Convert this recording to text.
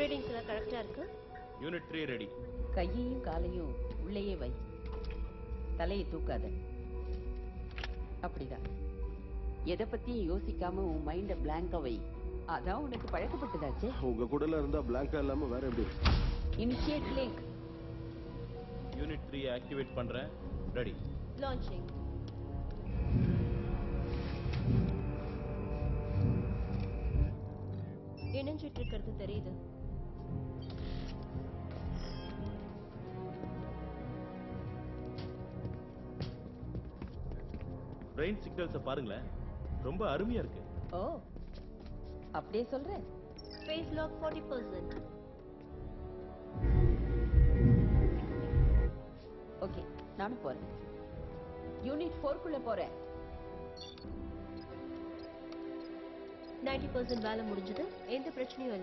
Readings எல்லாம் கரெக்டா இருக்கு. Unit 3 ready. கையையும் காலையும் உள்ளேயே வை, தலையை தூக்காத. அப்படிதான். எதை பத்தியும் யோசிக்காம உன் மைண்ட பிளாங்கா வை. அதான் உனக்கு பழக்கப்பட்டதாச்சு. உங்க கூட இருந்தா பிளாங்கா இல்லாம வேற எப்படி? Initiate link. யூனிட் 3 ஆக்டிவேட் பண்றேன். ரெடி. லான்ச்சிங். இணைஞ்சிட்டு இருக்கிறது தெரியுது. பிரெயின் சிக்னல்ஸை பாருங்களேன், ரொம்ப அருமையா இருக்கு. ஓ, அப்படியே சொல்ற. Face lock 40%. ஓகே, நானும் போறேன். யூனிட் 4 போறேன். 90% வேலை முடிஞ்சது. எந்த பிரச்சனையும் இல்லை.